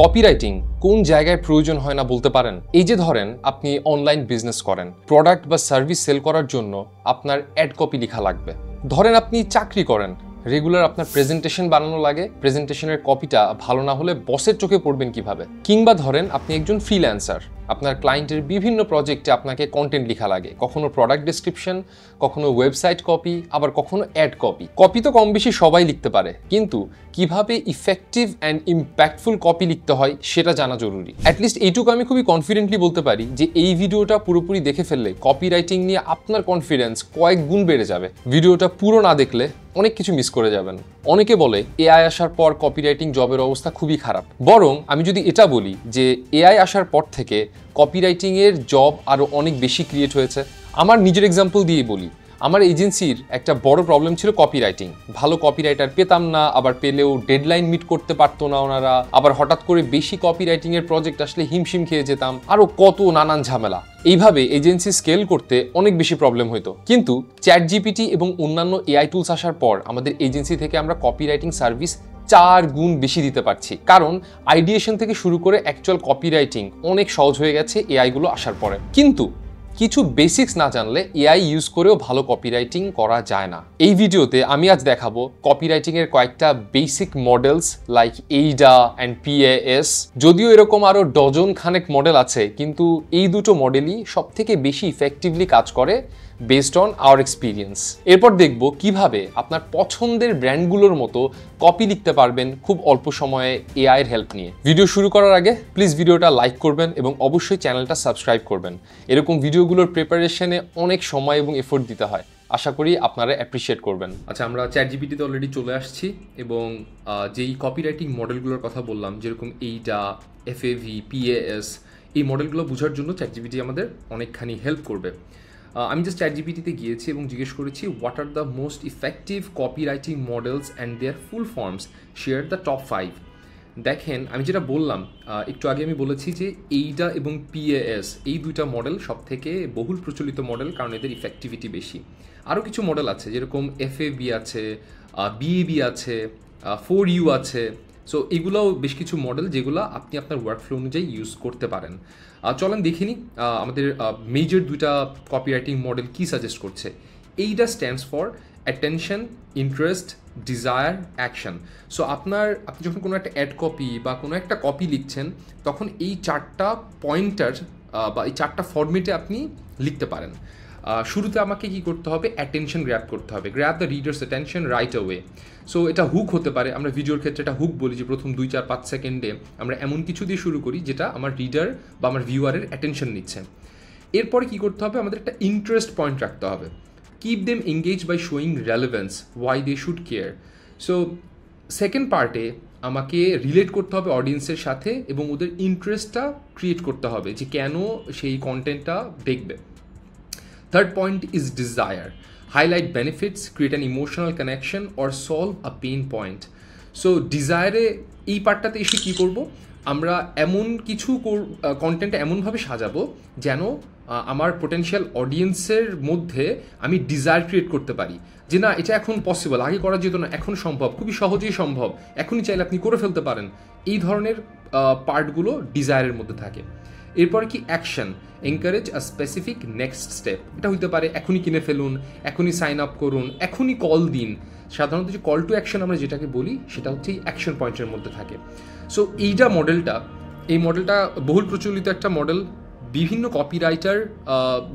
Copywriting কোন জায়গায় প্রয়োজন হয় না বলতে পারেন? এই যে ধরেন আপনি অনলাইন বিজনেস করেন, প্রোডাক্ট বা সার্ভিস সেল করার জন্য আপনার অ্যাড কপি লেখা লাগবে। ধরেন আপনি চাকরি করেন, রেগুলার আপনার প্রেজেন্টেশন বানানো লাগে, প্রেজেন্টেশনের কপিটা ভালো না হলে বসের চোখে পড়বেন কিভাবে? কিংবা ধরেন আপনি একজন ফ্রিল্যান্সার, আপনার ক্লায়েন্টের বিভিন্ন প্রজেক্টে আপনাকে কন্টেন্ট লেখা লাগে, কখনো প্রোডাক্ট ডেসক্রিপশন, কখনো ওয়েবসাইট কপি, আবার কখনো অ্যাড কপি। কপি তো কম বেশি সবাই লিখতে পারে, কিন্তু কিভাবে ইফেক্টিভ অ্যান্ড ইম্প্যাক্টফুল কপি লিখতে হয় সেটা জানা জরুরি। অ্যাটলিস্ট এইটুকু আমি খুবই কনফিডেন্টলি বলতে পারি যে এই ভিডিওটা পুরোপুরি দেখে ফেললে কপি রাইটিং নিয়ে আপনার কনফিডেন্স কয়েক গুণ বেড়ে যাবে। ভিডিওটা পুরো না দেখলে অনেক কিছু মিস করে যাবেন। অনেকে বলে এআই আসার পর কপিরাইটিং জবের অবস্থা খুবই খারাপ। বরং আমি যদি এটা বলি যে এআই আসার পর থেকে কপিরাইটিং এর জব আরো অনেক বেশি ক্রিয়েট হয়েছে। আমার নিজের এক্সাম্পল দিয়ে বলি, আমার এজেন্সির একটা বড় প্রবলেম ছিল কপিরাইটিং। ভালো কপিরাইটার পেতাম না, আবার পেলেও ডেডলাইন মিট করতে পারতো না ওনারা, আবার হঠাৎ করে বেশি কপিরাইটিং এর প্রজেক্ট আসলে হিমশিম খেয়ে যেতাম, আরো কত নানান ঝামেলা। এইভাবে এজেন্সি স্কেল করতে অনেক বেশি প্রবলেম হতো। কিন্তু চ্যাট জিপিটি এবং অন্যান্য এআই টুলস আসার পর আমাদের এজেন্সি থেকে আমরা কপিরাইটিং সার্ভিস 4 গুণ বেশি দিতে পারছি, কারণ আইডিয়েশন থেকে শুরু করে অ্যাকচুয়াল কপিরাইটিং অনেক সহজ হয়ে গেছে এআই গুলো আসার পরে। কিন্তু কিছু বেসিক্স না জানলে এআই ইউজ করেও ভালো কপিরাইটিং করা যায় না। এই ভিডিওতে আমি আজ দেখাবো কপিরাইটিং এর কয়েকটা বেসিক মডেলস লাইক এইডা অ্যান্ড পিএএস। যদিও এরকম আরো ডজন খানেক মডেল আছে, কিন্তু এই দুটো মডেলই সব থেকে বেশি ইফেক্টিভলি কাজ করে বেসড অন আওয়ার এক্সপিরিয়েন্স। এরপর দেখব কিভাবে আপনার পছন্দের ব্র্যান্ডগুলোর মতো কপি লিখতে পারবেন খুব অল্প সময়ে এআই এর হেল্প নিয়ে। ভিডিও শুরু করার আগে প্লিজ ভিডিওটা লাইক করবেন এবং অবশ্যই চ্যানেলটা সাবস্ক্রাইব করবেন। এরকম ভিডিওগুলোর প্রিপারেশনে অনেক সময় এবং এফোর্ট দিতে হয়, আশা করি আপনারা অ্যাপ্রিসিয়েট করবেন। আচ্ছা, আমরা চ্যাট জিপিটিতে অলরেডি চলে আসছি এবং যেই কপিরাইটিং মডেলগুলোর কথা বললাম, যেরকম এইডা, এফএভি, পিএএস, এই মডেলগুলো বোঝার জন্য চ্যাট জিপিটি আমাদের অনেকখানি হেল্প করবে। আমি জাস্ট চ্যাট জিপিটিতে গিয়েছি এবং জিজ্ঞেস করেছি what are the most effective copywriting models and their full forms, share the top 5। দেখেন, আমি যেটা বললাম একটু আগে, আমি বলেছি যে এইডা এবং পিএএস এই দুইটা মডেল সব থেকে বহুল প্রচলিত মডেল, কারণ এদের ইফেক্টিভিটি বেশি। আরও কিছু মডেল আছে, যেরকম এফএবি আছে, বিএবি আছে, 4U আছে। সো এগুলোও বেশ কিছু মডেল যেগুলো আপনি আপনার ওয়ার্কফ্লো অনুযায়ী ইউজ করতে পারেন। চলেন দেখিনি আমাদের মেজর দুইটা কপিরাইটিং মডেল কি সাজেস্ট করছে। এইডা stands for attention, interest, desire, action. So আপনি যখন কোনো একটা অ্যাড কপি বা কোনো একটা কপি লিখছেন, তখন এই 4টা পয়েন্টার বা এই 4টা ফরম্যাটে আপনি লিখতে পারেন। শুরুতে আমাকে কি করতে হবে? অ্যাটেনশন গ্র্যাব করতে হবে, grab the readers attention right away. So এটা হুক হতে পারে, আমরা ভিডিওর ক্ষেত্রে এটা হুক বলি, যে প্রথম 2-4-5 সেকেন্ডে আমরা এমন কিছু দিয়ে শুরু করি যেটা আমার রিডার বা আমার ভিউয়ারের অ্যাটেনশন নিচ্ছে। এরপরে কি করতে হবে? আমাদের একটা ইন্টারেস্ট পয়েন্ট রাখতে হবে। Keep them engage by showing relevance, why they should care. So second পার্টে আমাকে রিলেট করতে হবে অডিয়েন্সের সাথে এবং ওদের ইন্টারেস্টটা ক্রিয়েট করতে হবে যে কেন সেই কন্টেন্টটা দেখবে। Third point is desire. Highlight benefits, create an emotional connection or solve a pain point. So desire এই পার্টটাতে এসে কী করব? আমরা এমন কিছু কন্টেন্ট এমনভাবে সাজাবো যেন আমার পোটেনশিয়াল অডিয়েন্সের মধ্যে আমি ডিজায়ার ক্রিয়েট করতে পারি যে না, এটা এখন পসিবল, আগে করা যেত না, এখন সম্ভব, খুবই সহজেই সম্ভব, এখনই চাইলে আপনি করে ফেলতে পারেন। এই ধরনের পার্টগুলো ডিজায়ারের মধ্যে থাকে। এরপরে কি? অ্যাকশন, এনকারেজ আ স্পেসিফিক নেক্সট স্টেপ। এটা হইতে পারে এখনই কিনে ফেলুন, এখনই সাইন আপ করুন, এখনই কল দিন। সাধারণত যে কল টু অ্যাকশন আমরা যেটাকে বলি, সেটা হচ্ছে এই অ্যাকশন পয়েন্টের মধ্যে থাকে। সো এইটা এই মডেলটা বহুল প্রচলিত একটা মডেল। বিভিন্ন কপিরাইটার,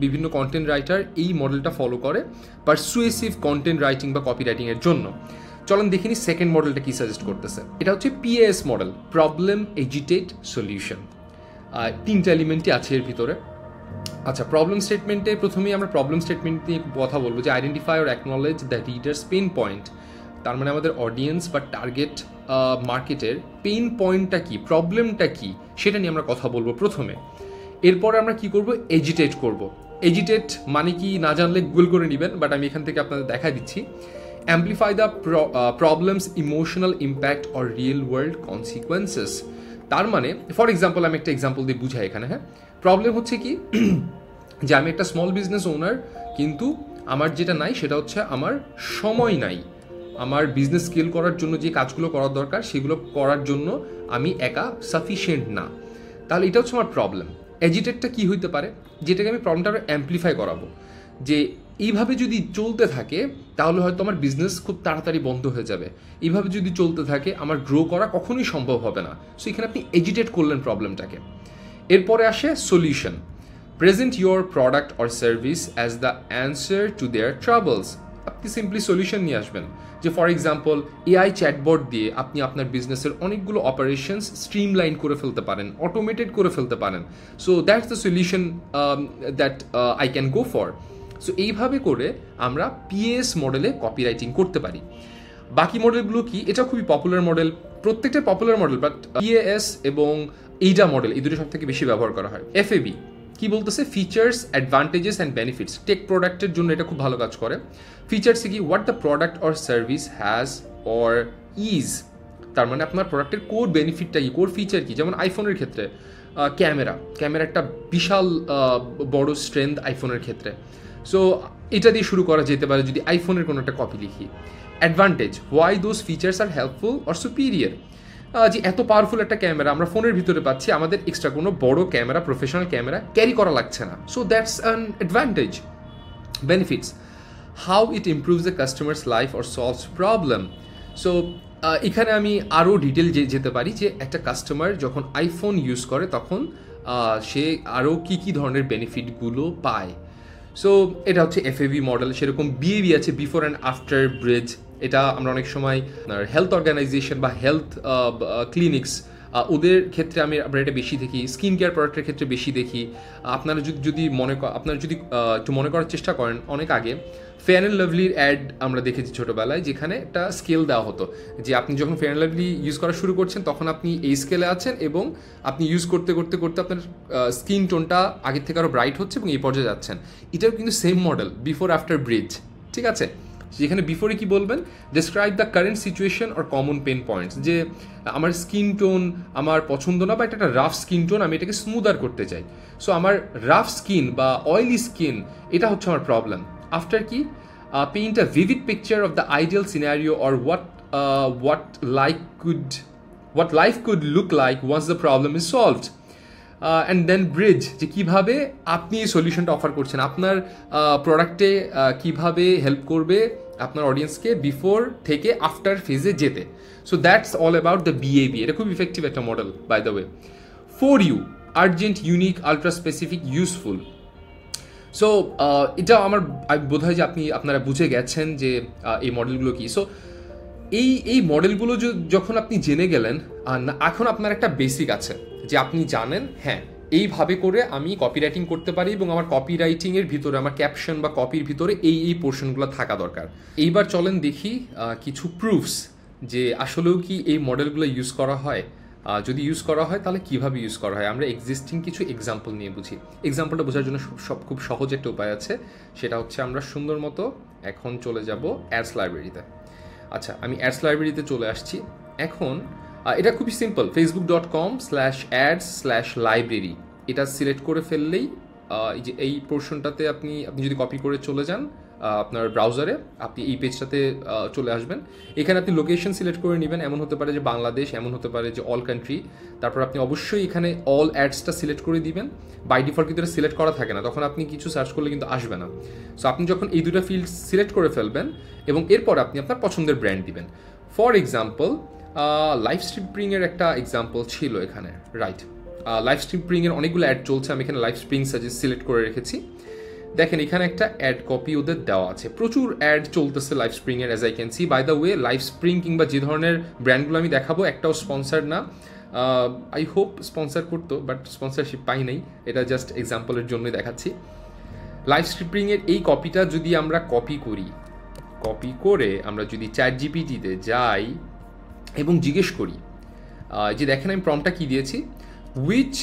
বিভিন্ন কন্টেন্ট রাইটার এই মডেলটা ফলো করে পারসুয়েসিভ কন্টেন্ট রাইটিং বা কপিরাইটিংয়ের জন্য। চলেন দেখিনি সেকেন্ড মডেলটা কি সাজেস্ট করতেছে। এটা হচ্ছে PAS model, problem, agitate, solution. 3টা এলিমেন্টই আছে এর ভিতরে। আচ্ছা, প্রবলেম স্টেটমেন্টে প্রথমেই আমরা প্রবলেম স্টেটমেন্ট নিয়ে কথা বলবো, যে identify or acknowledge the readers pain point. তার মানে আমাদের অডিয়েন্স বা টার্গেট মার্কেটের পেইন পয়েন্টটা কি, প্রবলেমটা কি, সেটা নিয়ে আমরা কথা বলবো প্রথমে। এরপরে আমরা কি করব? এজিটেট করব। এজিটেট মানে কি না জানলে গুগল করে নেবেন, বাট আমি এখান থেকে আপনাদের দেখা দিচ্ছি। Amplify the problems emotional impact or real world consequences. তার মানে ফর এক্সাম্পল, আমি একটা এক্সাম্পল দিয়ে বুঝাই এখানে। হ্যাঁ, প্রবলেম হচ্ছে কি যে আমি একটা স্মল বিজনেস ওনার, কিন্তু আমার যেটা নাই সেটা হচ্ছে আমার সময় নাই। আমার বিজনেস স্কেল করার জন্য যে কাজগুলো করার দরকার সেগুলো করার জন্য আমি একা সাফিসিয়েন্ট না, তাহলে এটা হচ্ছে আমার প্রবলেম। এজিটেটটা কি হইতে পারে, যেটাকে আমি প্রবলেমটা আরও অ্যাম্পলিফাই করাবো, যে এইভাবে যদি চলতে থাকে তাহলে হয়তো আমার বিজনেস খুব তাড়াতাড়ি বন্ধ হয়ে যাবে, এইভাবে যদি চলতে থাকে আমার গ্রো করা কখনোই সম্ভব হবে না। সো এখানে আপনি এজিটেট করলেন প্রবলেমটাকে। এরপরে আসে solution. Present your product or service as the answer to their troubles. আপনি সিম্পলি সলিউশন নিয়ে আসবেন, যে ফর এক্সাম্পল এআই চ্যাটবট দিয়ে আপনি আপনার বিজনেসের অনেকগুলো অপারেশনস স্ট্রিমলাইন করে ফেলতে পারেন, অটোমেটেড করে ফেলতে পারেন। So that's the solution that I can go for. So এইভাবে করে আমরা পিএস মডেলে কপিরাইটিং করতে পারি। বাকি মডেলগুলো কি, এটা খুবই পপুলার মডেল, প্রত্যেকটা পপুলার মডেল, বাট পিএস এবং এইডা মডেল এই দুটো সব থেকে বেশি ব্যবহার করা হয়। এফএবি কি বলতেছে, features, advantages and benefits. Tech প্রোডাক্টের জন্য এটা খুব ভালো কাজ করে। ফিচার্সে কি, what the product or service has or is, তার মানে আপনার প্রোডাক্টের কোর বেনিফিটটা কি, কোর ফিচার কি। যেমন আইফোনের ক্ষেত্রে ক্যামেরা একটা বিশাল বড় স্ট্রেংথ আইফোনের ক্ষেত্রে। সো এটা দিয়ে শুরু করা যেতে পারে যদি আইফোনের কোনো একটা কপি লিখি। Advantage, why those features are helpful or superior, যে এত পাওয়ারফুল একটা ক্যামেরা আমরা ফোনের ভিতরে পাচ্ছি, আমাদের এক্সট্রা কোনো বড় ক্যামেরা, প্রফেশনাল ক্যামেরা ক্যারি করা লাগছে না। So that's an advantage. Benefits, how it improves the customers life or solves problem. So এখানে আমি আরও ডিটেল যেতে পারি যে একটা কাস্টমার যখন আইফোন ইউজ করে তখন সে আরও কী কী ধরনের বেনিফিটগুলো পায়। সো এটা হচ্ছে এফএবি মডেল। সেরকম বিএবি আছে, বিফোর অ্যান্ড আফটার ব্রিজ। এটা আমরা অনেক সময় হেলথ অর্গানাইজেশন বা হেলথ ক্লিনিক্স ওদের ক্ষেত্রে আমরা এটা বেশি দেখি, স্কিন কেয়ার প্রোডাক্টের ক্ষেত্রে বেশি দেখি। আপনারা যদি একটু মনে করার চেষ্টা করেন, অনেক আগে ফেয়ার অ্যান্ড লাভলির অ্যাড আমরা দেখেছি ছোটোবেলায়, যেখানে একটা স্কেল দেওয়া হতো যে আপনি যখন ফেয়ার অ্যান্ড লাভলি ইউজ করা শুরু করছেন তখন আপনি এই স্কেলে আছেন এবং আপনি ইউজ করতে করতে করতে আপনার স্কিন টোনটা আগের থেকে আরও ব্রাইট হচ্ছে এবং এই পর্যায়ে যাচ্ছেন। এটাও কিন্তু same model, before after bridge, ঠিক আছে। যেখানে বিফোরে কি বলবেন, describe the current situation or common pain points, যে আমার স্কিন টোন আমার পছন্দ না, বা এটা একটা রাফ স্কিন টোন, আমি এটাকে স্মুদার করতে চাই। সো আমার রাফ স্কিন বা অয়েলি স্কিন এটা হচ্ছে আমার প্রবলেম। আফটার কি, paint a vivid picture of the ideal scenario or what life could look like once the problem is solved. And then bridge, যে কীভাবে আপনি এই সলিউশনটা অফার করছেন, আপনার প্রোডাক্টে কীভাবে হেল্প করবে আপনার অডিয়েন্সকে বিফোর থেকে আফটার ফেজে যেতে। So that's all about the BAB. এটা খুব ইফেক্টিভ একটা model by the way. For you, urgent, unique, ultra specific, useful. So এটা আমার বোধ হয় যে আপনারা বুঝে গেছেন যে এই মডেলগুলো কী। সো এই মডেলগুলো যখন আপনি জেনে গেলেন, এখন আপনার একটা বেসিক আছে যে আপনি জানেন হ্যাঁ এইভাবে করে আমি কপিরাইটিং করতে পারি এবং আমার কপিরাইটিংয়ের ভিতরে, আমার ক্যাপশন বা কপির ভিতরে এই পোর্শনগুলো থাকা দরকার। এইবার চলেন দেখি কিছু প্রুফস যে আসলেও কি এই মডেলগুলো ইউজ করা হয়। যদি ইউজ করা হয় তাহলে কীভাবে ইউজ করা হয়, আমরা এক্সিস্টিং কিছু এক্সাম্পল নিয়ে বুঝি। এক্সাম্পলটা বোঝার জন্য খুব সহজ একটা উপায় আছে, সেটা হচ্ছে আমরা সুন্দর মতো এখন চলে যাব অ্যাডস লাইব্রেরিতে। আচ্ছা, আমি অ্যাডস লাইব্রেরিতে চলে আসছি। এখন এটা খুবই সিম্পল, facebook.com/ads/library এটা সিলেক্ট করে ফেললেই এই পোর্শনটাতে আপনি যদি কপি করে চলে যান আপনার ব্রাউজারে, আপনি এই পেজটাতে চলে আসবেন। এখানে আপনি লোকেশন সিলেক্ট করে নেবেন, এমন হতে পারে যে বাংলাদেশ, এমন হতে পারে যে অল কান্ট্রি। তারপর আপনি অবশ্যই এখানে অল অ্যাডসটা সিলেক্ট করে দিবেন। বাই ডিফল্ট কিন্তু এটা সিলেক্ট করা থাকে না, তখন আপনি কিছু সার্চ করলে কিন্তু আসবে না। সো আপনি যখন এই দুটো ফিল্ড সিলেক্ট করে ফেলবেন এবং এরপর আপনি আপনার পছন্দের ব্র্যান্ড দিবেন। ফর এক্সাম্পল লাইভ স্ট্রিমিংয়ের একটা এক্সাম্পল ছিল এখানে, রাইট। লাইভ স্ট্রিমিংয়ের অনেকগুলো অ্যাড চলছে, আমি এখানে লাইভ স্ট্রিমিং সাজেস্ট সিলেক্ট করে রেখেছি। দেখেন এখানে একটা অ্যাড কপি ওদের দেওয়া আছে, প্রচুর অ্যাড চলতেছে লাইভ স্প্রিংয়ের, as I can see. By the way, live spring কিংবা যে ধরনের ব্র্যান্ডগুলো আমি দেখাবো একটাও স্পন্সার না। আই হোপ স্পন্সার করতো, বাট স্পন্সারশিপ পাই নাই, এটা জাস্ট এক্সাম্পলের জন্যই দেখাচ্ছি। লাইভ স্ট্রিমিংয়ের এই কপিটা যদি আমরা কপি করে আমরা যদি চ্যাট জিপিটিতে যাই এবং জিজ্ঞেস করি, যে দেখেন আমি প্রম্পটটা কি দিয়েছি, which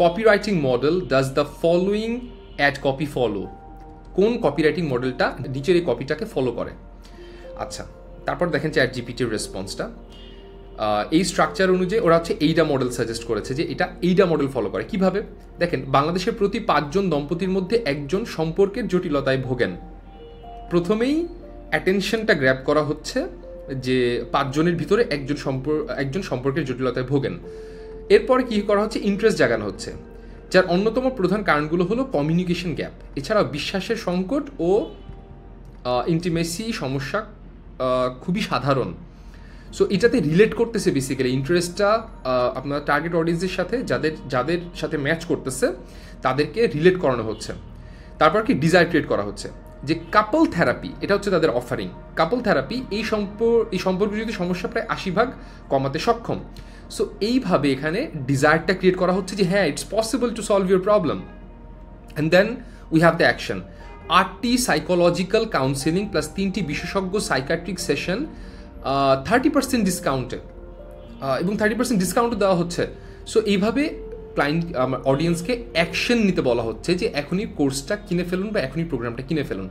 copywriting model does the following ad copy follow, কোন কপিরাইটিং মডেলটা নিচের এই কপিটাকে ফলো করে। আচ্ছা, তারপর দেখেন চ্যাট জিপিটির রেসপন্সটা, এই স্ট্রাকচার অনুযায়ী ওরা হচ্ছে এইডা মডেল সাজেস্ট করেছে যে এটা এইডা মডেল ফলো করে। কিভাবে দেখেন, বাংলাদেশের প্রতি 5 জন দম্পতির মধ্যে একজন সম্পর্কের জটিলতায় ভোগেন। প্রথমেই অ্যাটেনশনটা গ্র্যাব করা হচ্ছে যে 5 জনের ভিতরে একজন সম্পর্কের জটিলতায় ভোগেন। এরপরে কী করা হচ্ছে, ইন্টারেস্ট জাগানো হচ্ছে, যার অন্যতম প্রধান কারণগুলো হলো কমিউনিকেশন গ্যাপ, এছাড়াও বিশ্বাসের সংকট ও ইন্টিমেসি সমস্যা খুবই সাধারণ। সো এটাতে রিলেট করতেছে বেসিক্যালি ইন্টারেস্টটা আপনার টার্গেট অডিয়েন্সের সাথে, যাদের সাথে ম্যাচ করতেছে তাদেরকে রিলেট করানো হচ্ছে। তারপর কি ডিজায়ার ক্রিয়েট করা হচ্ছে, যে কাপল থেরাপি, এটা হচ্ছে তাদের অফারিং। কাপল থেরাপি এই সম্পর্কজনিত সমস্যা প্রায় 80% কমাতে সক্ষম। সো এইভাবে এখানে ডিজায়ারটা ক্রিয়েট করা হচ্ছে যে হ্যাঁ, it's possible to solve your problem. And then we have the action. 8টি সাইকোলজিক্যাল কাউন্সেলিং প্লাস 3টি বিশেষজ্ঞ সাইকাট্রিক সেশন 30% ডিসকাউন্টে, এবং 30% ডিসকাউন্টও দেওয়া হচ্ছে। সো এইভাবে ক্লায়েন্ট অডিয়েন্সকে অ্যাকশন নিতে বলা হচ্ছে যে এখনই কোর্সটা কিনে ফেলুন বা এখনই প্রোগ্রামটা কিনে ফেলুন।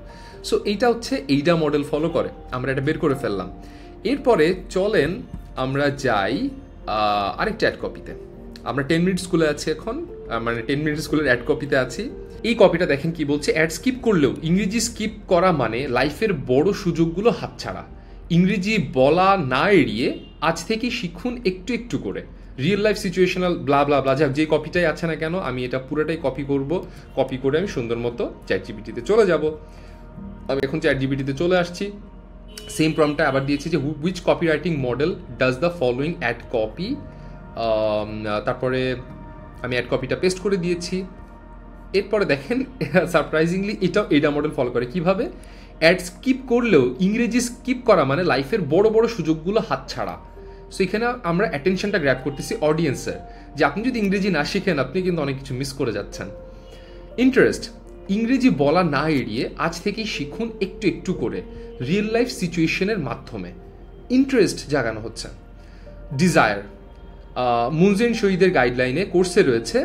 সো এইটা হচ্ছে এইডা মডেল ফলো করে, আমরা এটা বের করে ফেললাম। এরপরে চলেন আমরা যাই আরেকটা অ্যাড কপিতে। আমরা 10 মিনিট স্কুলে আছি এখন, মানে 10 মিনিট স্কুলের অ্যাড কপিতে আছি। এই কপিটা দেখেন কি বলছে, অ্যাড স্কিপ করলেও ইংরেজি স্কিপ করা মানে লাইফের বড় সুযোগগুলো হাতছাড়া। ইংরেজি বলা না এড়িয়ে আজ থেকে শিখুন একটু একটু করে। রিয়েল লাইফ সিচুয়েশনাল ব্লা ব্লা ব্লা, যাক যে কপিটাই আছে না কেন, আমি এটা পুরোটাই কপি করব। কপি করে আমি সুন্দর মতো চ্যাটজিপিটিতে চলে যাব। আমি এখন চ্যাটজিপিটিতে চলে আসছি, সেম প্রম্পটটা আবার দিয়েছি যে which copy writing model does the following ad copy. তারপরে আমি অ্যাড কপিটা পেস্ট করে দিয়েছি। এরপরে দেখেন সারপ্রাইজিংলি এটাও এইডা মডেল ফলো করে। কিভাবে? অ্যাড স্কিপ করলেও ইংরেজি স্কিপ করা মানে লাইফের বড় বড় সুযোগগুলো হাতছাড়া। সো এখানে আমরা অ্যাটেনশনটা গ্র্যাব করতেছি অডিয়েন্সের, যে আপনি যদি ইংরেজি না শিখেন আপনি কিন্তু অনেক কিছু মিস করে যাচ্ছেন। ইন্টারেস্ট, ইংরেজি বলা না এড়িয়ে আজ থেকেই শিখুন একটু একটু করে রিয়েল লাইফ সিচুয়েশনের মাধ্যমে। ইন্টারেস্ট জাগানো হচ্ছে। ডিজায়ার, মুনজেন শহীদের গাইডলাইনে কোর্সে রয়েছে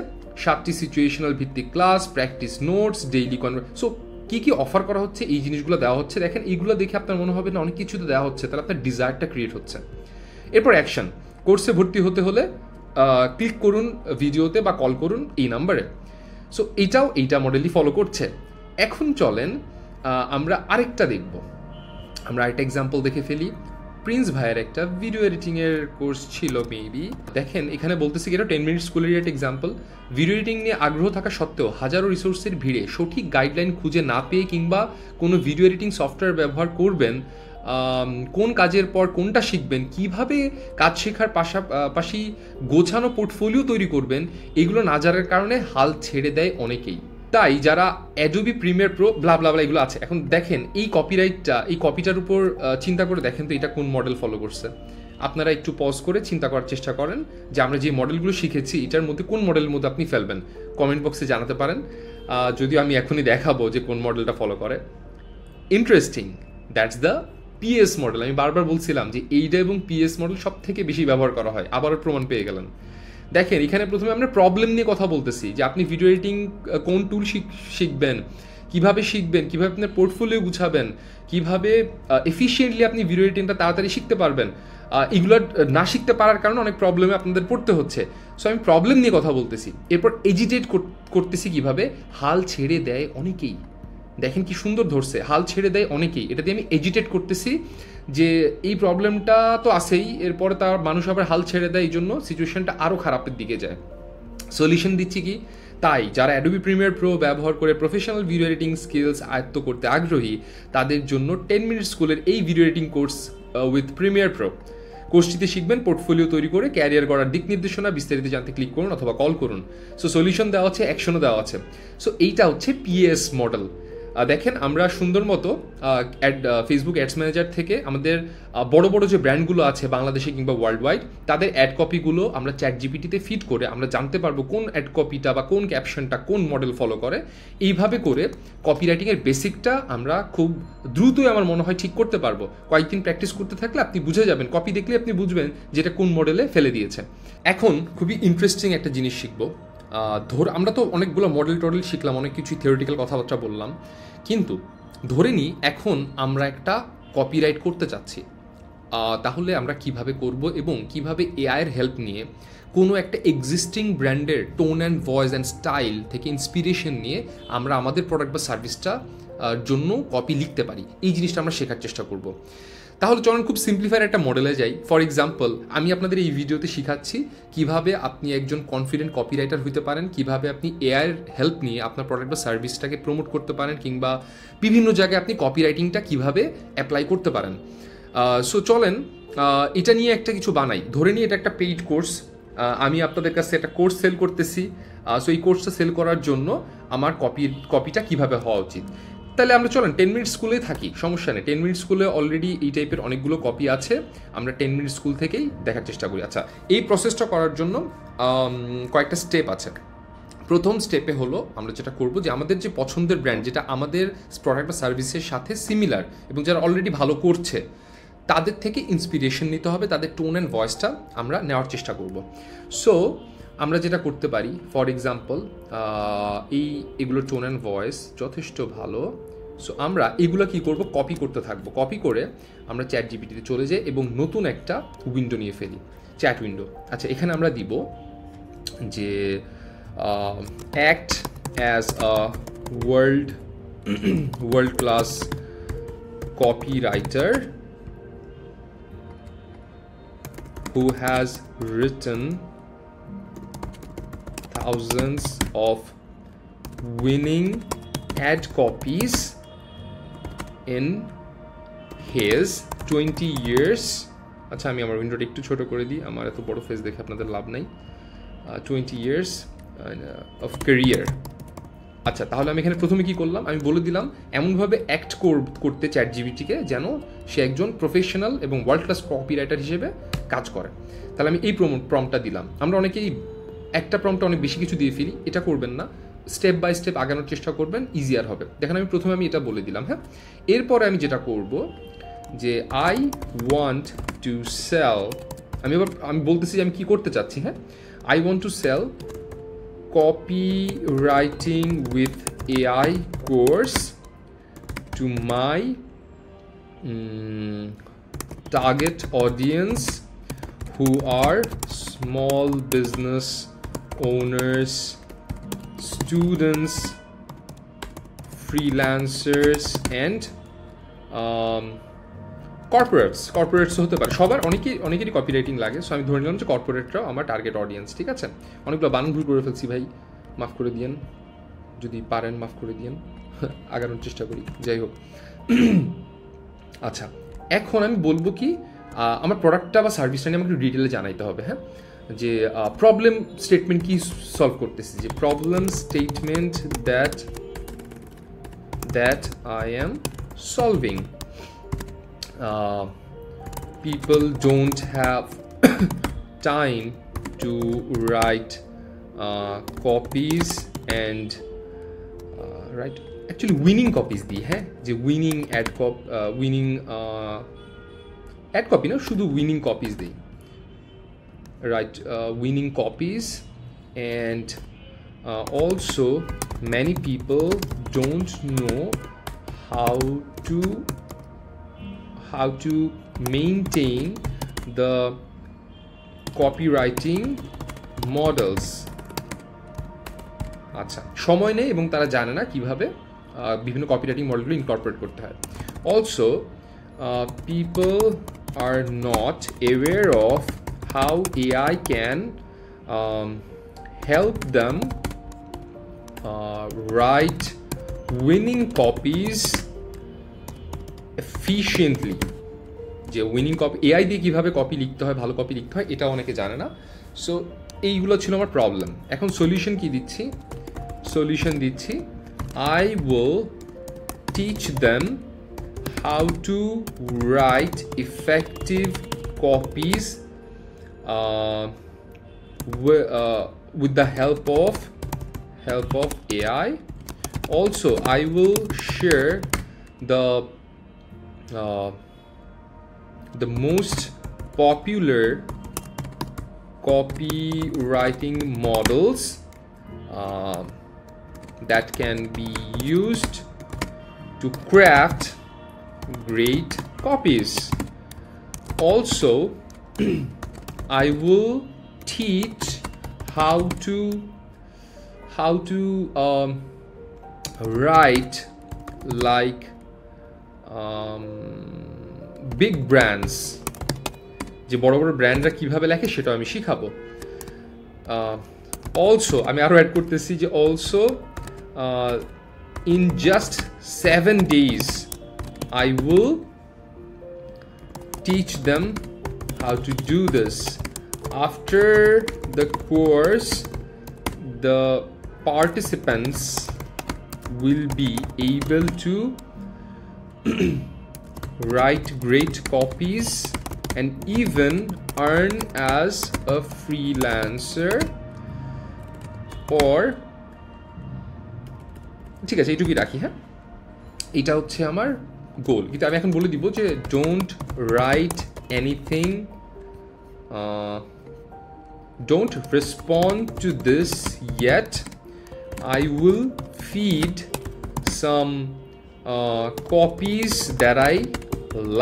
7টি সিচুয়েশনাল ভিত্তিক class, practice notes, daily so কী কী অফার করা হচ্ছে, এই জিনিসগুলো দেওয়া হচ্ছে। দেখেন এইগুলো দেখে আপনার মনে হবে না অনেক কিছু তো দেওয়া হচ্ছে, তাহলে আপনার ডিজায়ারটা ক্রিয়েট হচ্ছে। এরপর অ্যাকশন, কোর্সে ভর্তি হতে হলে ক্লিক করুন ভিডিওতে বা কল করুন এই নাম্বারে। সো এইটা মডেলই ফলো করছে। এখন চলেন আমরা আরেকটা দেখব, আমরা আরেকটা এক্সাম্পল দেখে ফেলি। প্রিন্স ভাইয়ের একটা ভিডিও এডিটিংয়ের কোর্স ছিল মেবি। দেখেন এখানে বলতেছি কি, এটা 10 মিনিট স্কুলের একটা এক্সাম্পল। ভিডিও এডিটিং নিয়ে আগ্রহ থাকা সত্ত্বেও হাজারো রিসোর্সের ভিড়ে সঠিক গাইডলাইন খুঁজে না পেয়ে কিংবা কোনো ভিডিও এডিটিং সফটওয়্যার ব্যবহার করবেন, কোন কাজের পর কোনটা শিখবেন, কিভাবে কাজ শেখার পাশাপাশি গোছানো পোর্টফোলিও তৈরি করবেন, এগুলো না জানার কারণে হাল ছেড়ে দেয় অনেকেই। তাই যারা অ্যাডোবি প্রিমিয়ার প্রো ব্লা ব্লা ব্লা এগুলো আছে, এখন দেখেন এই কপিটার উপর চিন্তা করে দেখেন তো এটা কোন মডেল ফলো করছে। আপনারা একটু পজ করে চিন্তা করার চেষ্টা করেন যে আমরা যে মডেলগুলো শিখেছি এটার মধ্যে কোন মডেলের মধ্যে আপনি ফেলবেন। কমেন্ট বক্সে জানাতে পারেন, যদিও আমি এখনই দেখাবো যে কোন মডেলটা ফলো করে। Interesting, that's the PS model. আমি বারবার বলছিলাম যে এইটা এবং পিএস মডেল সব থেকে বেশি ব্যবহার করা হয়, আবারও প্রমাণ পেয়ে গেলেন। দেখেন এখানে প্রথমে আমরা প্রবলেম নিয়ে কথা বলতেছি, যে আপনি ভিডিও এডিটিং কোন টুল শিখবেন, কিভাবে শিখবেন, কিভাবে আপনার পোর্টফোলিও গুছাবেন, কিভাবে এফিশিয়েন্টলি আপনি ভিডিও এডিটিংটা তাড়াতাড়ি শিখতে পারবেন। এগুলো না শিখতে পারার কারণে অনেক প্রবলেমে আপনাদের পড়তে হচ্ছে। সো আমি প্রবলেম নিয়ে কথা বলতেছি। এরপর এজিটেট করতেছি কিভাবে, হাল ছেড়ে দেয় অনেকেই। দেখেন কি সুন্দর ধরছে, হাল ছেড়ে দেয় অনেকেই। এটা দিয়ে আমি এজিটেট করতেছি যে এই প্রবলেমটা তো আছেই, এরপরে তার মানুষ আবার হাল ছেড়ে দেয়, এই জন্য সিচুয়েশনটা আরও খারাপের দিকে যায়। সলিউশন দিচ্ছি কি, তাই যারা অ্যাডোবি প্রিমিয়ার প্রো ব্যবহার করে প্রফেশনাল ভিডিও এডিটিং স্কিলস আয়ত্ত করতে আগ্রহী তাদের জন্য 10 মিনিট স্কুলের এই video editing course with premiere pro. কোর্সটিতে শিখবেন পোর্টফোলিও তৈরি করে ক্যারিয়ার গড়ার দিক নির্দেশনা। বিস্তারিত জানতে ক্লিক করুন অথবা কল করুন। সো সলিউশন দেওয়া আছে, অ্যাকশনও দেওয়া আছে। সো এইটা হচ্ছে পিএস মডেল। দেখেন আমরা সুন্দর মতো ফেসবুক অ্যাডস ম্যানেজার থেকে আমাদের বড় বড় যে ব্র্যান্ডগুলো আছে বাংলাদেশে কিংবা ওয়ার্ল্ড ওয়াইড, তাদের অ্যাড কপিগুলো আমরা চ্যাটজিপিটিতে ফিড করে আমরা জানতে পারবো কোন অ্যাড কপিটা বা কোন ক্যাপশনটা কোন মডেল ফলো করে। এইভাবে করে কপিরাইটিংয়ের বেসিকটা আমরা খুব দ্রুতই আমার মনে হয় ঠিক করতে পারবো। কয়েকদিন প্র্যাকটিস করতে থাকলে আপনি বুঝে যাবেন, কপি দেখলে আপনি বুঝবেন যেটা কোন মডেলে ফেলে দিয়েছে। এখন খুবই ইন্টারেস্টিং একটা জিনিস শিখবো। আমরা তো অনেকগুলো মডেল শিখলাম, অনেক কিছুই থিওরিটিক্যাল কথাবার্তা বললাম, কিন্তু ধরে নিই এখন আমরা একটা কপিরাইট করতে চাচ্ছি। তাহলে আমরা কিভাবে করব এবং কিভাবে এআইয়ের হেল্প নিয়ে কোনো একটা এক্সিস্টিং ব্র্যান্ডের tone and voice and style থেকে ইন্সপিরেশন নিয়ে আমরা আমাদের প্রোডাক্ট বা সার্ভিসটা জন্য কপি লিখতে পারি, এই জিনিসটা আমরা শেখার চেষ্টা করব। তাহলে চলুন খুব সিম্পলিফাইড একটা মডেলে যাই। ফর এক্সাম্পল, আমি আপনাদের এই ভিডিওতে শিখাচ্ছি কিভাবে আপনি একজন কনফিডেন্ট কপিরাইটার হতে পারেন, কিভাবে আপনি এআইয়ের হেল্প নিয়ে আপনার প্রোডাক্ট বা সার্ভিসটাকে প্রমোট করতে পারেন, কিংবা বিভিন্ন জায়গায় আপনি কপিরাইটিংটা কিভাবে অ্যাপ্লাই করতে পারেন। সো চলেন এটা নিয়ে একটা কিছু বানাই। ধরে নিই এটা একটা পেইড কোর্স, আমি আপনাদের কাছে একটা কোর্স সেল করতেছি। সো এই কোর্সটা সেল করার জন্য আমার কপিটা কিভাবে হওয়া উচিত। তাহলে আমরা চলেন 10 মিনিট স্কুলে থাকি, সমস্যা নেই। 10 মিনিট স্কুলে অলরেডি এই টাইপের অনেকগুলো কপি আছে, আমরা 10 মিনিট স্কুল থেকেই দেখার চেষ্টা করি। আচ্ছা, এই প্রসেসটা করার জন্য কয়েকটা স্টেপ আছে। প্রথম স্টেপে হলো আমরা যেটা করব যে আমাদের যে পছন্দের ব্র্যান্ড, যেটা আমাদের প্রোডাক্ট বা সার্ভিসের সাথে সিমিলার এবং যারা অলরেডি ভালো করছে, তাদের থেকে ইন্সপিরেশন নিতে হবে, তাদের টোন অ্যান্ড ভয়েসটা আমরা নেওয়ার চেষ্টা করব। সো আমরা যেটা করতে পারি, ফর এক্সাম্পল এগুলোর টোন অ্যান্ড ভয়েস যথেষ্ট ভালো। সো আমরা এগুলো কী করব, কপি করতে থাকবো। কপি করে আমরা চ্যাট জিপিটিতে চলে যাই এবং নতুন একটা উইন্ডো নিয়ে ফেলি, চ্যাট উইন্ডো। আচ্ছা, এখানে আমরা দিব যে act as a world class copywriter who has written thousands of winning ad copies in his 20 years. আচ্ছা, আমি আমার উইন্ডোটা একটু ছোট করে দিই, আমার এত বড় ফেস দেখে আপনাদের লাভ নাই। 20 years of career। আচ্ছা, তাহলে আমি এখানে প্রথমে কি করলাম, আমি বলে দিলাম এমনভাবে অ্যাক্ট করতে চ্যাট জিপিটিকে যেন সে একজন প্রফেশনাল এবং ওয়ার্ল্ড ক্লাস কপিরাইটার হিসেবে কাজ করে। তাহলে আমি এই প্রম্পটটা দিলাম। আমরা অনেকেই একটা প্রম্পটে অনেক বেশি কিছু দিয়ে ফেলি, এটা করবেন না, স্টেপ বাই স্টেপ আগানোর চেষ্টা করবেন, ইজিয়ার হবে। দেখেন আমি প্রথমে এটা বলে দিলাম। হ্যাঁ, এরপরে আমি যেটা করব যে আই ওয়ান্ট টু সেল, আমি বলতেছি যে আমি কি করতে চাচ্ছি। হ্যাঁ, I want to sell copywriting with AI course to my target audience who are small business owners, students, freelancers and corporates হতে পারে। সবার অনেকেরই কপিরাইটিং লাগে। সো আমি ধরে নিলাম যে কর্পোরেটরাও আমার টার্গেট অডিয়েন্স। ঠিক আছে, অনেকগুলো বানান ভুল করে ফেলছি ভাই, মাফ করে দিয়েন, যদি পারেন মাফ করে দিয়েন, আগানোর চেষ্টা করি। যাই হোক, আচ্ছা, এখন আমি বলবো কি আমার প্রোডাক্টটা বা সার্ভিসটা নিয়ে আমাকে ডিটেলে জানাইতে হবে। হ্যাঁ, যে প্রবলেম স্টেটমেন্ট কি সলভ করতেছি, যে problem statement that I am solving. People don't have time to write copies and write actually winning copies di hai je winning ad copy na shudhu winning copies di right, winning copies and also many people don't know how to maintain the copywriting models। আচ্ছা, সময় নেই এবং তারা জানে না কিভাবে বিভিন্ন copywriting মডেলগুলো ইনকর্পোরেট করতে হয়। Also people are not aware of how AI can help them write winning copies efficiently। যে উইনিং কপি, এআই দিয়ে কীভাবে কপি লিখতে হয়, ভালো কপি লিখতে হয়, এটা অনেকে জানে না। সো এইগুলো ছিল আমার প্রবলেম। এখন সলিউশন কি দিচ্ছি, সলিউশন দিচ্ছি I will teach them how to write effective copies with the help of AI. Also I will share the most popular copywriting models that can be used to craft great copies. Also I will teach how to write like big brands, যে বড় বড় ব্র্যান্ডরা কীভাবে লেখে সেটাও আমি শিখাবো। Also আমি আরও অ্যাড করতেছি যে also in just 7 days I will teach them how to do this. After the course, the participants will be able to write great copies and even earn as a freelancer or ঠিক আছে এইটুকুই রাখি। হ্যাঁ, এটা হচ্ছে আমার গোল। কিন্তু আমি এখন বলে দিব যে don't write anything, don't respond to this yet, I will feed some copies that I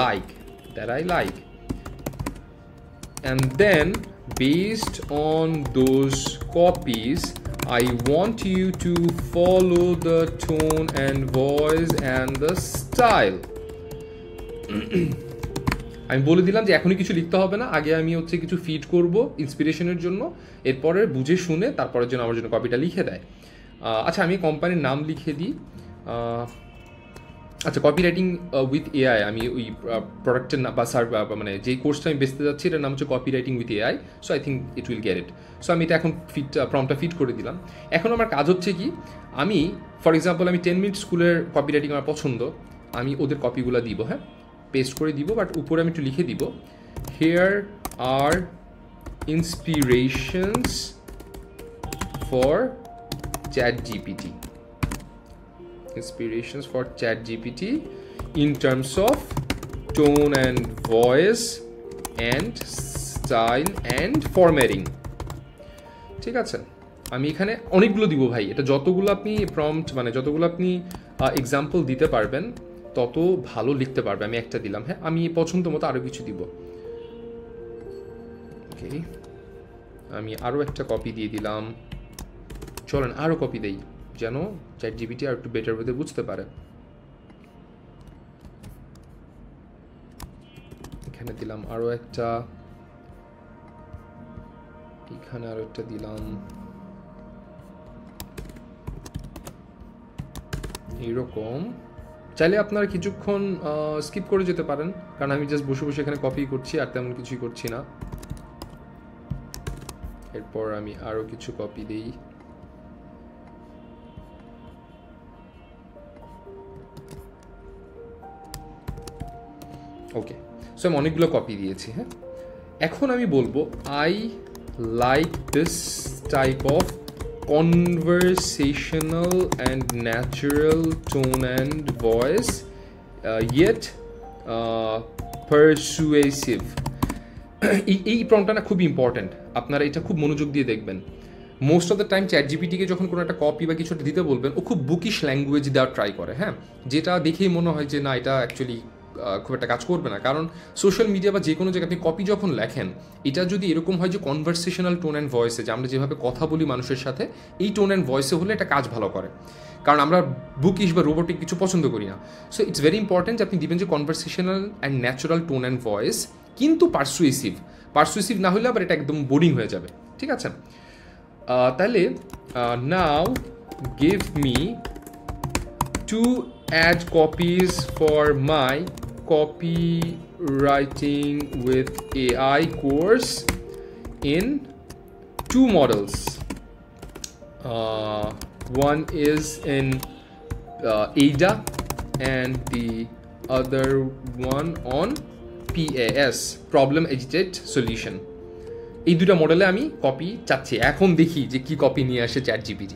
like, and then based on those copies I want you to follow the tone and voice and the style. আমি বলে দিলাম যে এখনই কিছু লিখতে হবে না, আগে আমি হচ্ছে কিছু ফিড করব ইন্সপিরেশনের জন্য, এরপরে বুঝে শুনে তারপরের জন্য আমার জন্য কপিটা লিখে দেয়। আচ্ছা আমি কোম্পানির নাম লিখে দিই। আচ্ছা, কপি রাইটিং উইথ এআই, আমি ওই প্রোডাক্টের নাম বা মানে যেই কোর্সটা আমি বেচতে যাচ্ছি এটার নাম হচ্ছে copy writing with AI. So I think it will get it. So আমি এটা এখন প্রম্পটটা ফিট করে দিলাম। এখন আমার কাজ হচ্ছে কি, আমি ফর এক্সাম্পল আমি 10 মিনিট স্কুলের কপি রাইটিং আমার পছন্দ, আমি ওদের কপিগুলো দিব, হ্যাঁ পেস্ট করে দিব, বাট উপরে আমি একটু লিখে দিব here are inspirations for ChatGPT. Inspirations for ChatGPT in terms of tone and voice and style and formatting. ঠিক আছে, আমি এখানে অনেকগুলো দিব ভাই, এটা যতগুলো আপনি প্রম্পট মানে যতগুলো আপনি এক্সাম্পল দিতে পারবেন তত ভালো লিখতে পারবে। আমি একটা দিলাম, হ্যাঁ আমি পছন্দ মতো আরও কিছু দিব। ওকে, আমি আরও একটা কপি দিয়ে দিলাম। চলেন আরও কপি দেই যেন ChatGPT আর একটু বেটার ওয়েতে বুঝতে পারে। এখানে দিলাম আরও একটা, এখানে আরও একটা দিলাম, এইরকম। চাইলে আপনারা কিছুক্ষণ স্কিপ করে যেতে পারেন, কারণ আমি জাস্ট বসে বসে এখানে কপি করছি আর তেমন কিছুই করছি না। এরপর আমি আরও কিছু কপি দিই। ওকে, সো আমি অনেকগুলো কপি দিয়েছি। হ্যাঁ, এখন আমি বলবো I like this type of conversational and natural tone and voice, yet persuasive. এই প্রম্পটটা না খুব ইম্পর্ট্যান্ট, আপনারা এটা খুব মনোযোগ দিয়ে দেখবেন। মোস্ট অফ দ্য টাইম ChatGPT-কে যখন কোনো একটা কপি বা কিছু দিতে বলবেন, ও খুব বুকিশ ল্যাঙ্গুয়েজ দেওয়ার ট্রাই করে, হ্যাঁ যেটা দেখেই মনে হয় যে না এটা অ্যাকচুয়ালি খুব একটা কাজ করবে না। কারণ সোশ্যাল মিডিয়া বা যে কোনো জায়গায় আপনি কপি যখন লেখেন, এটা যদি এরকম হয় যে কনভারসেশনাল টোন অ্যান্ড ভয়েসে, যে আমরা যেভাবে কথা বলি মানুষের সাথে, এই টোন অ্যান্ড ভয়েসে হলে এটা কাজ ভালো করে। কারণ আমরা বুকিশ বা রোবোটিক কিছু পছন্দ করি না। সো ইটস ভেরি ইম্পর্টেন্ট যে আপনি দিবেন যে conversational and natural tone and voice, কিন্তু পারসুয়েসিভ না হলে আবার এটা একদম বোরিং হয়ে যাবে। ঠিক আছে, তাহলে নাও give me 2 ad copies for my copywriting with AI course in 2 models. One is in AIDA and the other one on PAS, Problem Agent Solution. এই দুটো মডেলে আমি কপি চাচ্ছি। এখন দেখি যে কি কপি নিয়ে আসে ChatGPT।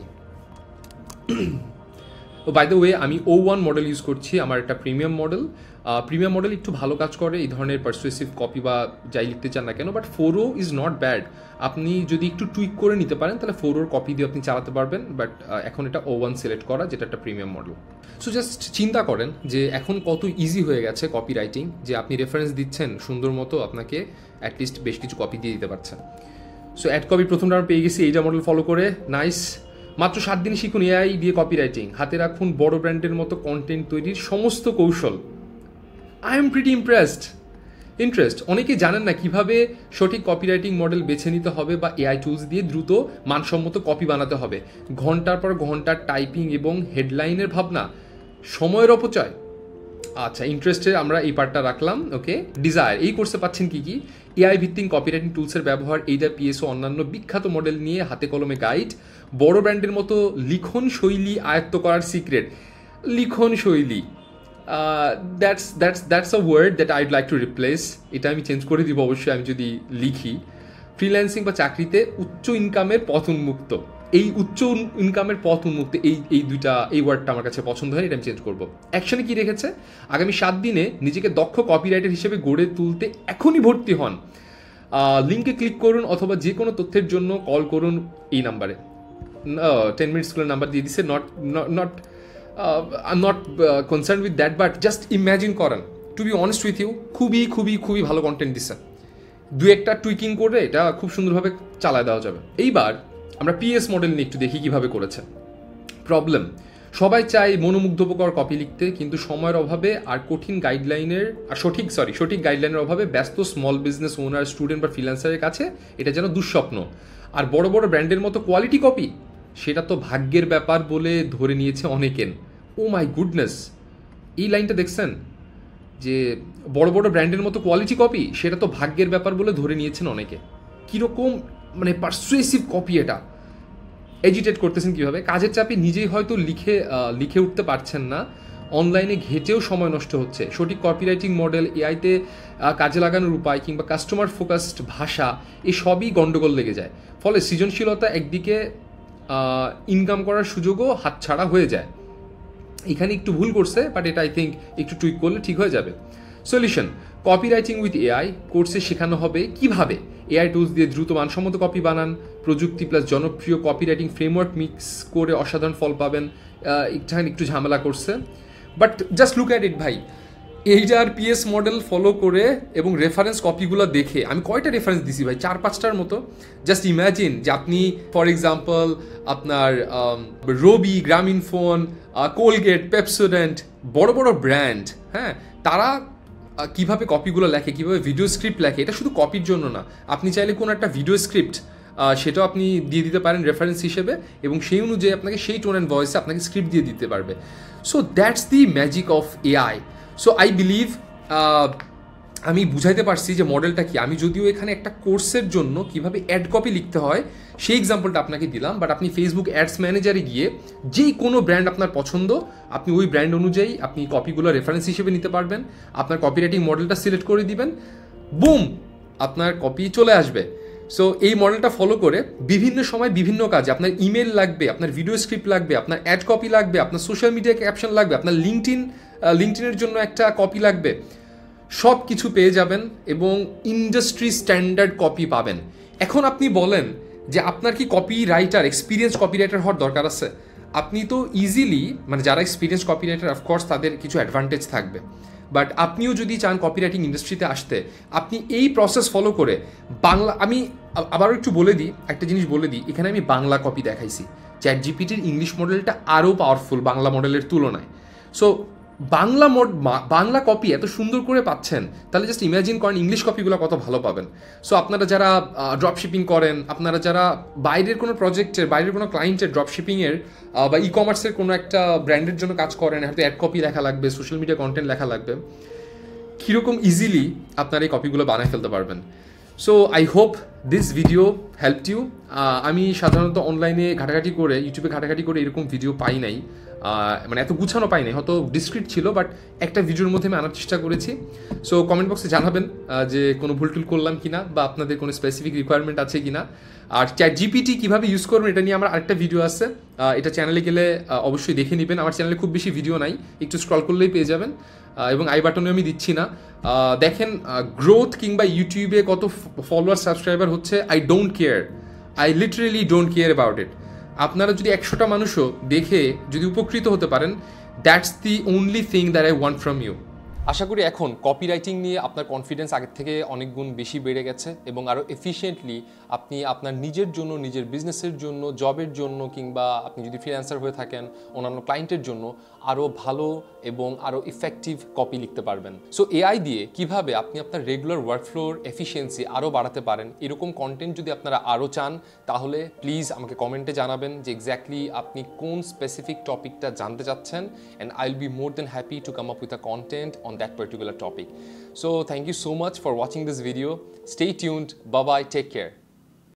বাই দ্য ওয়ে, আমি O1 মডেল ইউজ করছি, আমার একটা প্রিমিয়াম মডেল একটু ভালো কাজ করে এই ধরনের পারসুয়েসিভ কপি বা যাই লিখতে চান না কেন। But 4O is not bad, আপনি যদি একটু টুইক করে নিতে পারেন তাহলে 4ওর কপি দিয়ে আপনি চালাতে পারবেন। বাট এখন এটা O1 সিলেক্ট করা, যেটা একটা প্রিমিয়াম মডেল। সো জাস্ট চিন্তা করেন যে এখন কত ইজি হয়ে গেছে কপি রাইটিং, যে আপনি রেফারেন্স দিচ্ছেন সুন্দর মতো, আপনাকে অ্যাটলিস্ট বেশ কিছু কপি দিয়ে দিতে পারছেন। সো অ্যাড কপি প্রথমটা আমরা পেয়ে গেছি এইটা মডেল ফলো করে, নাইস। মাত্র 7 দিন শিখুন এআই দিয়ে কপি রাইটিং, হাতে রাখুন বড় ব্র্যান্ডের মতো কন্টেন্ট তৈরির সমস্ত কৌশল। I am pretty impressed. Interest, অনেকেই জানেন না কিভাবে সঠিক কপিরাইটিং মডেল বেছে নিতে হবে বা এআই টুলস দিয়ে দ্রুত মানসম্মত কপি বানাতে হবে। ঘন্টার পর ঘন্টার টাইপিং এবং হেডলাইনের ভাবনা, সময়ের অপচয়। আচ্ছা, ইন্টারেস্টে আমরা এই পার্টটা রাখলাম। ওকে, ডিজায়ার, এই কোর্সে পাচ্ছেন কি কি? এআই ভিত্তিক কপিরাইটিং টুলসের ব্যবহার, এইডা পিএসও অন্যান্য বিখ্যাত মডেল নিয়ে হাতে কলমে গাইড, বড় ব্র্যান্ডের মতো লিখন শৈলী আয়ত্ত করার সিক্রেট। লিখন শৈলী, that's a word that I'd like to replace. এটা আমি চেঞ্জ করে দিব অবশ্যই আমি যদি লিখি। ফ্রিল্যান্সিং বা চাকরিতে উচ্চ ইনকামের পথ উন্মুক্ত, এই উচ্চ ইনকামের পথ উন্মুক্ত, এই ওয়ার্ডটা আমার কাছে পছন্দ হয়, এটা আমি চেঞ্জ করবো। অ্যাকশনে কি রেখেছে? আগামী 7 দিনে নিজেকে দক্ষ কপিরাইটার হিসেবে গড়ে তুলতে এখনই ভর্তি হন। লিঙ্কে ক্লিক করুন অথবা যে কোনো তথ্যের জন্য কল করুন এই নাম্বারে। 10 মিনিট স্কুলের নাম্বার দিয়ে দিছে। Not concern with that, but just imagine করেন, to be honest with you, খুবই খুবই খুবই ভালো কন্টেন্ট দিচ্ছে। দু একটা টুইকিং করে এটা খুব সুন্দরভাবে চালায় দেওয়া যাবে। এইবার আমরা পিএস মডেল নিয়ে একটু দেখি কিভাবে করেছে। প্রবলেম, সবাই চায় মনোমুগ্ধকর কপি লিখতে, কিন্তু সময়ের অভাবে আর সঠিক গাইডলাইনের অভাবে ব্যস্ত স্মল বিজনেস ওনার, স্টুডেন্ট বা ফ্রিল্যান্সারের কাছে এটা যেন দুঃস্বপ্ন। আর বড় বড় ব্র্যান্ডের মতো কোয়ালিটি কপি, সেটা তো ভাগ্যের ব্যাপার বলে ধরে নিয়েছে অনেকেন। ও মাই গুডনেস, এই লাইনটা দেখছেন যে বড় বড় ব্র্যান্ডের মতো কোয়ালিটি কপি, সেটা তো ভাগ্যের ব্যাপার বলে ধরে নিয়েছেন অনেকে। কীরকম মানে পারসুয়েসিভ কপি এটা! এজিটেট করতেছেন কীভাবে? কাজের চাপে নিজেই হয়তো লিখে উঠতে পারছেন না, অনলাইনে ঘেটেও সময় নষ্ট হচ্ছে। সঠিক কপিরাইটিং মডেল, এআইতে কাজে লাগানোর উপায় কিংবা কাস্টমার ফোকাসড ভাষা, এই সবই গণ্ডগোল লেগে যায়। ফলে সৃজনশীলতা একদিকে, ইনকাম করার সুযোগও হাতছাড়া হয়ে যায়। এখানে একটু ভুল করছে, বাট এটা আই থিঙ্ক একটু টুইক করলে ঠিক হয়ে যাবে। সলিউশন, কপিরাইটিং উইথ এআই কোর্সে শেখানো হবে কিভাবে এআই টুলস দিয়ে দ্রুত মানসম্মত কপি বানান, প্রযুক্তি প্লাস জনপ্রিয় কপিরাইটিং ফ্রেমওয়ার্ক মিক্স করে অসাধারণ ফল পাবেন। একটু ঝামেলা করছে, but just look at it ভাই। এইটার পিএস মডেল ফলো করে এবং রেফারেন্স কপিগুলো দেখে, আমি কয়টা রেফারেন্স দিছি ভাই? 4-5টার মতো। জাস্ট ইম্যাজিন যে আপনি ফর এক্সাম্পল আপনার রবি, গ্রামীণফোন, কোলগেট, পেপসোডেন্ট, বড় বড় ব্র্যান্ড, হ্যাঁ, তারা কিভাবে কপিগুলো লেখে, কিভাবে ভিডিও স্ক্রিপ্ট লেখে। এটা শুধু কপির জন্য না, আপনি চাইলে কোনো একটা ভিডিও স্ক্রিপ্ট সেটাও আপনি দিয়ে দিতে পারেন রেফারেন্স হিসেবে, এবং সেই অনুযায়ী আপনাকে সেই টোন অ্যান্ড ভয়েসে আপনাকে স্ক্রিপ্ট দিয়ে দিতে পারবে। So that's the magic of AI. So I believe আমি বুঝাইতে পারছি যে মডেলটা কি। আমি যদিও এখানে একটা কোর্সের জন্য কিভাবে অ্যাড কপি লিখতে হয় সেই এক্সাম্পলটা আপনাকে দিলাম, বাট আপনি ফেসবুক অ্যাডস ম্যানেজারে গিয়ে যেই কোনো ব্র্যান্ড আপনার পছন্দ, আপনি ওই ব্র্যান্ড অনুযায়ী আপনি কপিগুলো রেফারেন্স হিসেবে নিতে পারবেন। আপনার কপিরাইটিং মডেলটা সিলেক্ট করে দিবেন, বুম, আপনার কপি চলে আসবে। সো এই মডেলটা ফলো করে বিভিন্ন সময় বিভিন্ন কাজে, আপনার ইমেল লাগবে, আপনার ভিডিও স্ক্রিপ্ট লাগবে, আপনার অ্যাড কপি লাগবে, আপনার সোশ্যাল মিডিয়া ক্যাপশন লাগবে, আপনার লিঙ্কডইনের জন্য একটা কপি লাগবে, সব কিছু পেয়ে যাবেন এবং ইন্ডাস্ট্রি স্ট্যান্ডার্ড কপি পাবেন। এখন আপনি বলেন যে আপনার কি এক্সপিরিয়েন্স কপিরাইটার হওয়ার দরকার আছে? আপনি তো ইজিলি, মানে যারা এক্সপিরিয়েন্স কপিরাইটার, অফকোর্স তাদের কিছু অ্যাডভান্টেজ থাকবে, বাট আপনিও যদি চান কপিরাইটিং ইন্ডাস্ট্রিতে আসতে, আপনি এই প্রসেস ফলো করে আমি আবারও একটু বলে দিই, একটা জিনিস বলে দিই, এখানে আমি বাংলা কপি দেখাইছি। চ্যাট জিপিটির ইংলিশ মডেলটা আরও পাওয়ারফুল বাংলা মডেলের তুলনায়। সো বাংলা কপি এত সুন্দর করে পাচ্ছেন, তাহলে জাস্ট ইমাজিন করেন ইংলিশ কপিগুলো কত ভালো পাবেন। সো আপনারা যারা ড্রপ শিপিং করেন, আপনারা যারা বাইরের কোনো প্রজেক্টের, বাইরের কোনো ক্লায়েন্টের ড্রপ শিপিংয়ের বা ই কমার্সের কোনো একটা ব্র্যান্ডের জন্য কাজ করেন, হয়তো অ্যাড কপি লেখা লাগবে, সোশ্যাল মিডিয়া কন্টেন্ট লেখা লাগবে, কীরকম ইজিলি আপনারা এই কপিগুলো বানায় ফেলতে পারবেন। So I hope this video helped you. আমি সাধারণত অনলাইনে ঘাটাঘাটি করে, ইউটিউবে ঘাটাঘাটি করে এরকম ভিডিও পাই নাই, মানে এত গুছানো পাই নাই, হয়তো ডিসক্রিট ছিল, বাট একটা ভিডিওর মধ্যে আমি আনার চেষ্টা করেছি। সো কমেন্ট বক্সে জানাবেন যে কোনো ভুল টুল করলাম কিনা, বা আপনাদের কোনো স্পেসিফিক রিকোয়ারমেন্ট আছে কিনা। আর চ্যাট জিপিটি কীভাবে ইউজ করবেন এটা নিয়ে আমার আরেকটা ভিডিও আছে, এটা চ্যানেলে গেলে অবশ্যই দেখে নেবেন। আমার চ্যানেলে খুব বেশি ভিডিও নাই, একটু স্ক্রল করলেই পেয়ে যাবেন, এবং আই বাটনে আমি দিচ্ছি না। দেখেন গ্রোথ কিংবা ইউটিউবে কত ফলোয়ার সাবস্ক্রাইবার হচ্ছে, I don't care, I literally don't care about it. আপনারা যদি 100টা মানুষও দেখে যদি উপকৃত হতে পারেন, that's the only thing that I want from you. আশা করি এখন কপিরাইটিং নিয়ে আপনার কনফিডেন্স আগের থেকে অনেক গুণ বেশি বেড়ে গেছে এবং আরও এফিশিয়েন্টলি আপনি আপনার নিজের জন্য, নিজের বিজনেসের জন্য, জবের জন্য, কিংবা আপনি যদি ফ্রিল্যান্সার হয়ে থাকেন অন্যান্য ক্লায়েন্টের জন্য আরও ভালো এবং আরও ইফেক্টিভ কপি লিখতে পারবেন। সো এআই দিয়ে কিভাবে আপনি আপনার রেগুলার ওয়ার্কফ্লোর এফিসিয়েন্সি আরও বাড়াতে পারেন, এরকম কন্টেন্ট যদি আপনারা আরও চান তাহলে প্লিজ আমাকে কমেন্টে জানাবেন যে এক্স্যাক্টলি আপনি কোন স্পেসিফিক টপিকটা জানতে চাচ্ছেন, and I will be more than happy to come up with a content on that particular topic. So thank you so much for watching this video. Stay tuned. Bye bye. Take care.